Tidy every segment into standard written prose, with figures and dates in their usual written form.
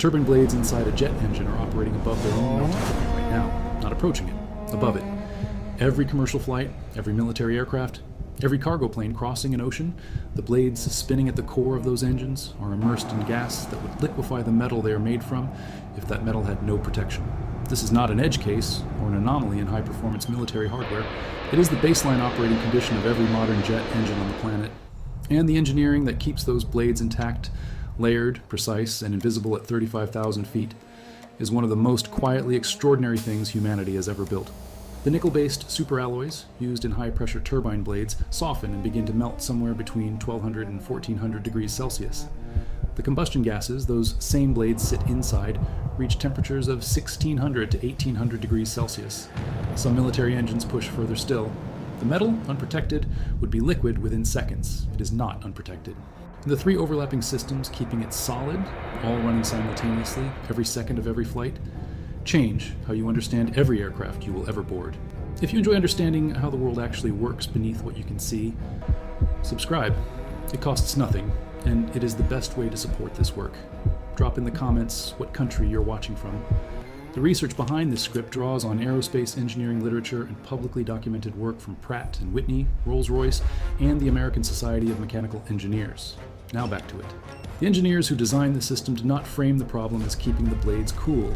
turbine blades inside a jet engine are operating above their own melting point right now, not approaching it, above it. Every commercial flight, every military aircraft, every cargo plane crossing an ocean, the blades spinning at the core of those engines are immersed in gas that would liquefy the metal they are made from if that metal had no protection. This is not an edge case or an anomaly in high-performance military hardware. It is the baseline operating condition of every modern jet engine on the planet. And the engineering that keeps those blades intact, layered, precise, and invisible at 35,000 feet is one of the most quietly extraordinary things humanity has ever built. The nickel-based superalloys used in high-pressure turbine blades soften and begin to melt somewhere between 1200 and 1400 degrees Celsius. The combustion gases those same blades sit inside reach temperatures of 1600 to 1800 degrees Celsius. Some military engines push further still. The metal, unprotected, would be liquid within seconds. It is not unprotected. The three overlapping systems keeping it solid, all running simultaneously, every second of every flight, change how you understand every aircraft you will ever board. If you enjoy understanding how the world actually works beneath what you can see, subscribe. It costs nothing, and it is the best way to support this work. Drop in the comments what country you're watching from. The research behind this script draws on aerospace engineering literature and publicly documented work from Pratt & Whitney, Rolls-Royce, and the American Society of Mechanical Engineers. Now back to it. The engineers who designed the system did not frame the problem as keeping the blades cool.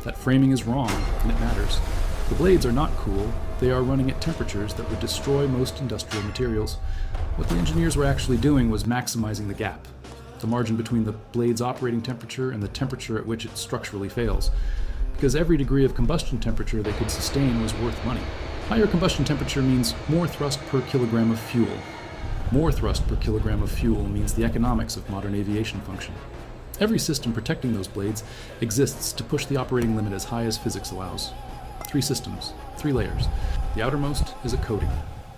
That framing is wrong, and it matters. The blades are not cool. They are running at temperatures that would destroy most industrial materials. What the engineers were actually doing was maximizing the gap, the margin between the blade's operating temperature and the temperature at which it structurally fails, because every degree of combustion temperature they could sustain was worth money. Higher combustion temperature means more thrust per kilogram of fuel. More thrust per kilogram of fuel means the economics of modern aviation function. Every system protecting those blades exists to push the operating limit as high as physics allows. 3 systems, 3 layers. The outermost is a coating.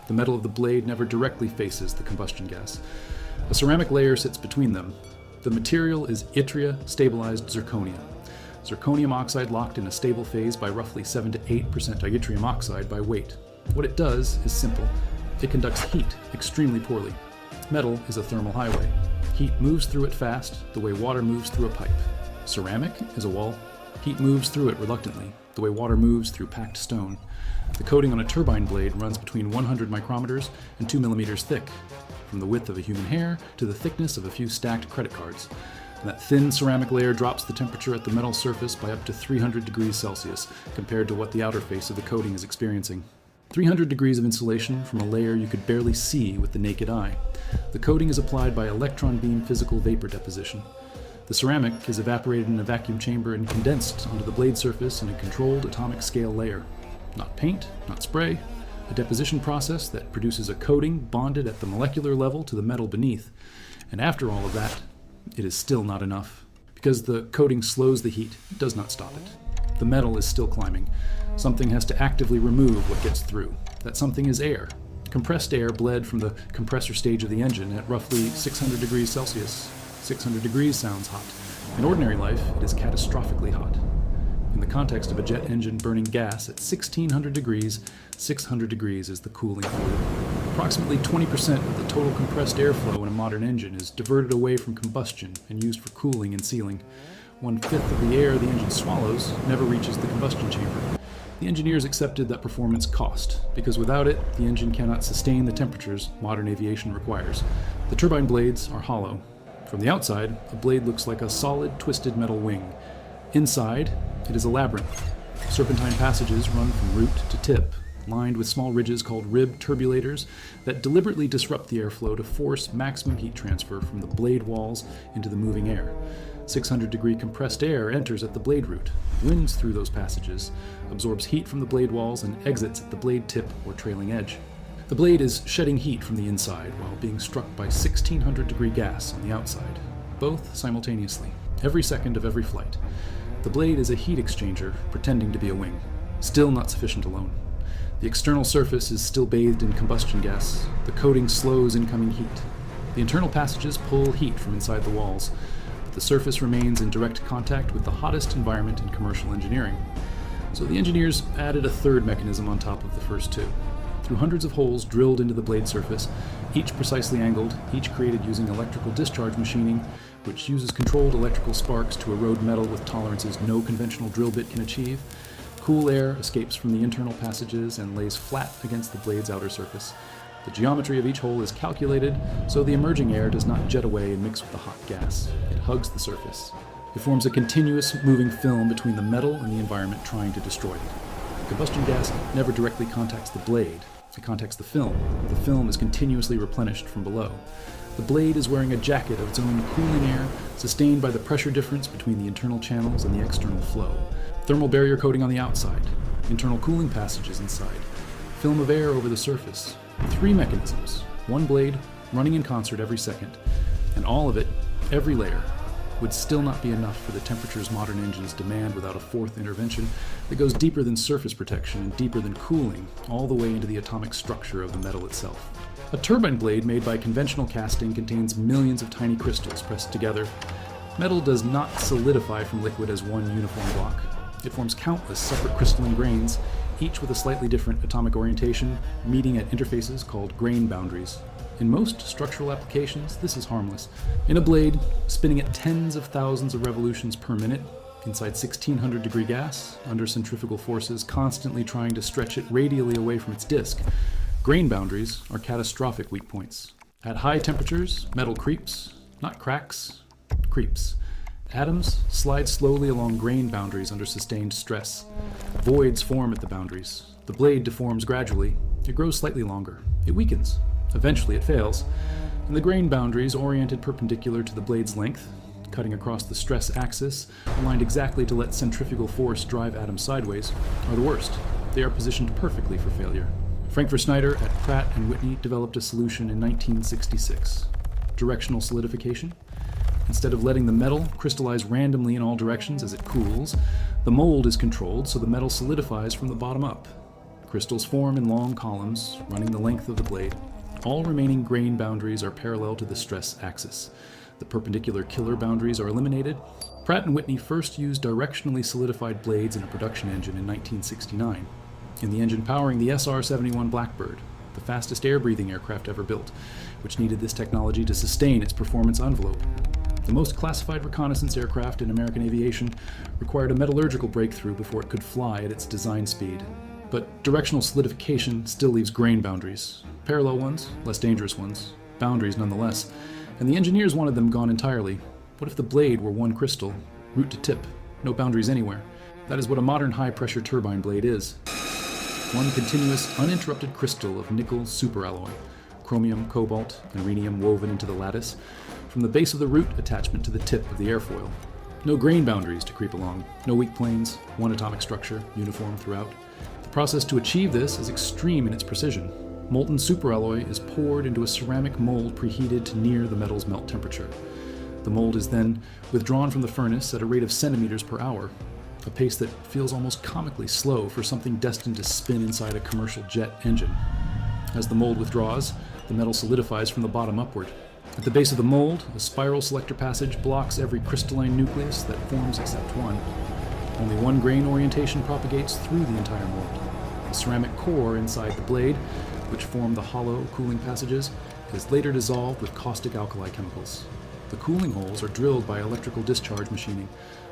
The metal of the blade never directly faces the combustion gas. A ceramic layer sits between them. The material is yttria stabilized zirconia. Zirconium oxide locked in a stable phase by roughly 7 to 8% yttrium oxide by weight. What it does is simple. It conducts heat extremely poorly. Metal is a thermal highway. Heat moves through it fast, the way water moves through a pipe. Ceramic is a wall. Heat moves through it reluctantly, the way water moves through packed stone. The coating on a turbine blade runs between 100 micrometers and 2 millimeters thick, from the width of a human hair to the thickness of a few stacked credit cards. And that thin ceramic layer drops the temperature at the metal surface by up to 300 degrees Celsius, compared to what the outer face of the coating is experiencing. 300 degrees of insulation from a layer you could barely see with the naked eye. The coating is applied by electron beam physical vapor deposition. The ceramic is evaporated in a vacuum chamber and condensed onto the blade surface in a controlled atomic scale layer. Not paint, not spray, a deposition process that produces a coating bonded at the molecular level to the metal beneath. And after all of that, it is still not enough. Because the coating slows the heat, it does not stop it. The metal is still climbing. Something has to actively remove what gets through. That something is air. Compressed air bled from the compressor stage of the engine at roughly 600 degrees Celsius. 600 degrees sounds hot. In ordinary life, it is catastrophically hot. In the context of a jet engine burning gas at 1600 degrees, 600 degrees is the cooling fluid. Approximately 20% of the total compressed airflow in a modern engine is diverted away from combustion and used for cooling and sealing. 1/5 of the air the engine swallows never reaches the combustion chamber. The engineers accepted that performance cost, because without it, the engine cannot sustain the temperatures modern aviation requires. The turbine blades are hollow. From the outside, a blade looks like a solid, twisted metal wing. Inside, it is a labyrinth. Serpentine passages run from root to tip, lined with small ridges called rib turbulators that deliberately disrupt the airflow to force maximum heat transfer from the blade walls into the moving air. 600-degree compressed air enters at the blade root, winds through those passages, absorbs heat from the blade walls, and exits at the blade tip or trailing edge. The blade is shedding heat from the inside while being struck by 1600-degree gas on the outside, both simultaneously, every second of every flight. The blade is a heat exchanger pretending to be a wing, still not sufficient alone. The external surface is still bathed in combustion gas. The coating slows incoming heat. The internal passages pull heat from inside the walls. The surface remains in direct contact with the hottest environment in commercial engineering. So the engineers added a third mechanism on top of the first two. Through hundreds of holes drilled into the blade surface, each precisely angled, each created using electrical discharge machining, which uses controlled electrical sparks to erode metal with tolerances no conventional drill bit can achieve. Cool air escapes from the internal passages and lays flat against the blade's outer surface. The geometry of each hole is calculated, so the emerging air does not jet away and mix with the hot gas. It hugs the surface. It forms a continuous moving film between the metal and the environment trying to destroy it. The combustion gas never directly contacts the blade. It contacts the film. The film is continuously replenished from below. The blade is wearing a jacket of its own cooling air, sustained by the pressure difference between the internal channels and the external flow. Thermal barrier coating on the outside, internal cooling passages inside, film of air over the surface. 3 mechanisms, 1 blade, running in concert every second, and all of it, every layer, would still not be enough for the temperatures modern engines demand without a 4th intervention that goes deeper than surface protection and deeper than cooling, all the way into the atomic structure of the metal itself. A turbine blade made by conventional casting contains millions of tiny crystals pressed together. Metal does not solidify from liquid as one uniform block. It forms countless separate crystalline grains, each with a slightly different atomic orientation, meeting at interfaces called grain boundaries. In most structural applications, this is harmless. In a blade, spinning at tens of thousands of revolutions per minute, inside 1600 degree gas, under centrifugal forces constantly trying to stretch it radially away from its disk, grain boundaries are catastrophic weak points. At high temperatures, metal creeps, not cracks, creeps. Atoms slide slowly along grain boundaries under sustained stress. Voids form at the boundaries. The blade deforms gradually. It grows slightly longer. It weakens. Eventually it fails. And the grain boundaries, oriented perpendicular to the blade's length, cutting across the stress axis, aligned exactly to let centrifugal force drive atoms sideways, are the worst. They are positioned perfectly for failure. Frankfurt Schneider at Pratt & Whitney developed a solution in 1966. Directional solidification. Instead of letting the metal crystallize randomly in all directions as it cools, the mold is controlled so the metal solidifies from the bottom up. Crystals form in long columns, running the length of the blade. All remaining grain boundaries are parallel to the stress axis. The perpendicular killer boundaries are eliminated. Pratt & Whitney first used directionally solidified blades in a production engine in 1969, in the engine powering the SR-71 Blackbird, the fastest air-breathing aircraft ever built, which needed this technology to sustain its performance envelope. The most classified reconnaissance aircraft in American aviation required a metallurgical breakthrough before it could fly at its design speed. But directional solidification still leaves grain boundaries. Parallel ones, less dangerous ones, boundaries nonetheless. And the engineers wanted them gone entirely. What if the blade were one crystal, root to tip, no boundaries anywhere? That is what a modern high-pressure turbine blade is. One continuous, uninterrupted crystal of nickel superalloy, chromium, cobalt, and rhenium woven into the lattice, from the base of the root attachment to the tip of the airfoil. No grain boundaries to creep along, no weak planes, one atomic structure, uniform throughout. The process to achieve this is extreme in its precision. Molten superalloy is poured into a ceramic mold preheated to near the metal's melt temperature. The mold is then withdrawn from the furnace at a rate of centimeters per hour, a pace that feels almost comically slow for something destined to spin inside a commercial jet engine. As the mold withdraws, the metal solidifies from the bottom upward. At the base of the mold, a spiral selector passage blocks every crystalline nucleus that forms except one. Only one grain orientation propagates through the entire mold. The ceramic core inside the blade, which form the hollow cooling passages, is later dissolved with caustic alkali chemicals. The cooling holes are drilled by electrical discharge machining.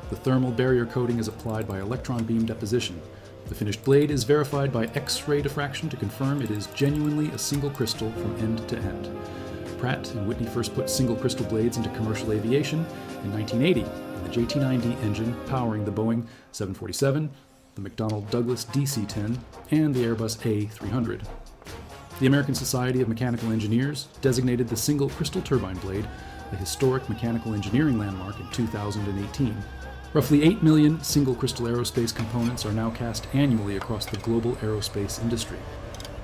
The thermal barrier coating is applied by electron beam deposition. The finished blade is verified by X-ray diffraction to confirm it is genuinely a single crystal from end to end. Pratt & Whitney first put single crystal blades into commercial aviation in 1980 in the JT9D engine powering the Boeing 747, the McDonnell Douglas DC-10, and the Airbus A300. The American Society of Mechanical Engineers designated the single crystal turbine blade a historic mechanical engineering landmark in 2018. Roughly 8 million single crystal aerospace components are now cast annually across the global aerospace industry.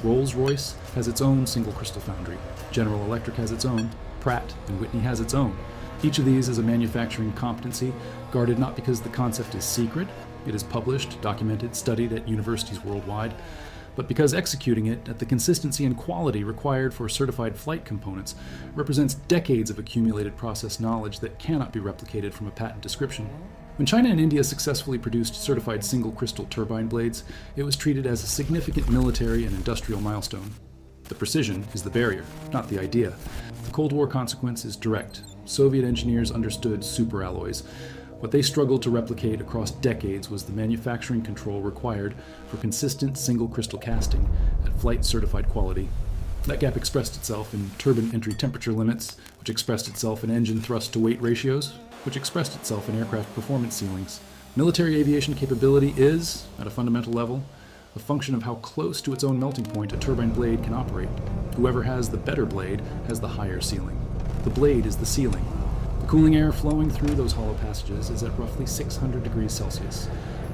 Rolls-Royce has its own single crystal foundry. General Electric has its own. Pratt & Whitney has its own. Each of these is a manufacturing competency guarded not because the concept is secret, it is published, documented, studied at universities worldwide, but because executing it at the consistency and quality required for certified flight components represents decades of accumulated process knowledge that cannot be replicated from a patent description. When China and India successfully produced certified single crystal turbine blades, it was treated as a significant military and industrial milestone. The precision is the barrier, not the idea. The Cold War consequence is direct. Soviet engineers understood superalloys. What they struggled to replicate across decades was the manufacturing control required for consistent single crystal casting at flight-certified quality. That gap expressed itself in turbine entry temperature limits, which expressed itself in engine thrust-to-weight ratios, which expressed itself in aircraft performance ceilings. Military aviation capability is, at a fundamental level, a function of how close to its own melting point a turbine blade can operate. Whoever has the better blade has the higher ceiling. The blade is the ceiling. The cooling air flowing through those hollow passages is at roughly 600 degrees Celsius.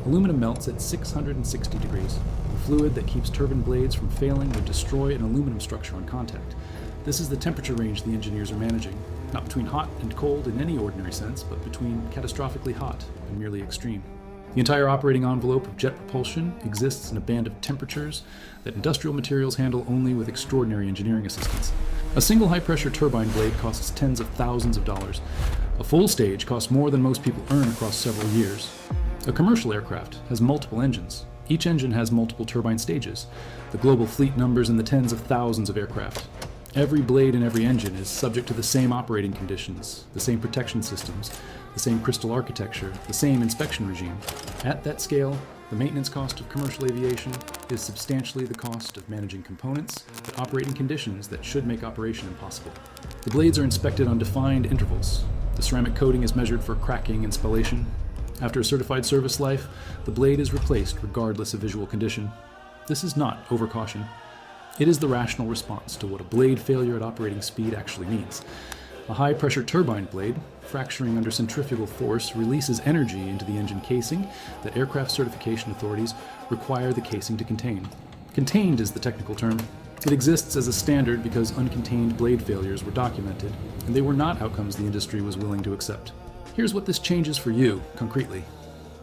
Aluminum melts at 660 degrees. The fluid that keeps turbine blades from failing would destroy an aluminum structure on contact. This is the temperature range the engineers are managing, not between hot and cold in any ordinary sense, but between catastrophically hot and merely extreme. The entire operating envelope of jet propulsion exists in a band of temperatures that industrial materials handle only with extraordinary engineering assistance. A single high-pressure turbine blade costs tens of thousands of dollars. A full stage costs more than most people earn across several years. A commercial aircraft has multiple engines. Each engine has multiple turbine stages. The global fleet numbers in the tens of thousands of aircraft. Every blade in every engine is subject to the same operating conditions, the same protection systems, the same crystal architecture, the same inspection regime. At that scale, the maintenance cost of commercial aviation is substantially the cost of managing components that operate in conditions that should make operation impossible. The blades are inspected on defined intervals. The ceramic coating is measured for cracking and spallation. After a certified service life, the blade is replaced regardless of visual condition. This is not overcaution. It is the rational response to what a blade failure at operating speed actually means. A high-pressure turbine blade, fracturing under centrifugal force, releases energy into the engine casing that aircraft certification authorities require the casing to contain. Contained is the technical term. It exists as a standard because uncontained blade failures were documented, and they were not outcomes the industry was willing to accept. Here's what this changes for you, concretely.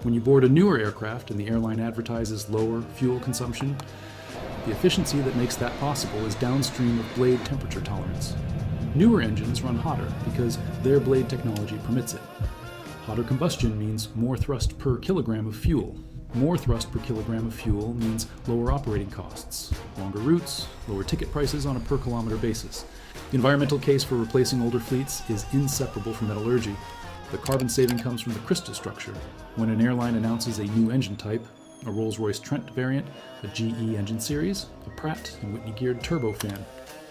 When you board a newer aircraft and the airline advertises lower fuel consumption, the efficiency that makes that possible is downstream of blade temperature tolerance. Newer engines run hotter because their blade technology permits it. Hotter combustion means more thrust per kilogram of fuel. More thrust per kilogram of fuel means lower operating costs, longer routes, lower ticket prices on a per kilometer basis. The environmental case for replacing older fleets is inseparable from metallurgy. The carbon saving comes from the crystal structure. When an airline announces a new engine type, a Rolls-Royce Trent variant, a GE engine series, a Pratt and Whitney geared turbofan.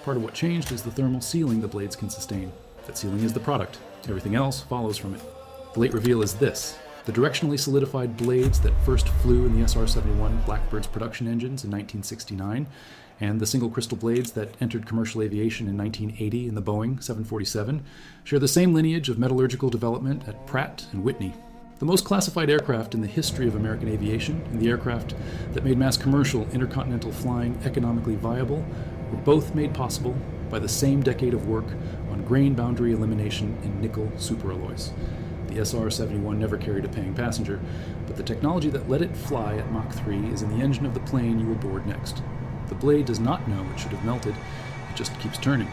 Part of what changed is the thermal sealing the blades can sustain. That sealing is the product. Everything else follows from it. The late reveal is this. The directionally solidified blades that first flew in the SR-71 Blackbird's production engines in 1969, and the single crystal blades that entered commercial aviation in 1980 in the Boeing 747, share the same lineage of metallurgical development at Pratt and Whitney. The most classified aircraft in the history of American aviation, and the aircraft that made mass commercial intercontinental flying economically viable, were both made possible by the same decade of work on grain boundary elimination in nickel superalloys. The SR-71 never carried a paying passenger, but the technology that let it fly at Mach 3 is in the engine of the plane you will board next. The blade does not know it should have melted, it just keeps turning.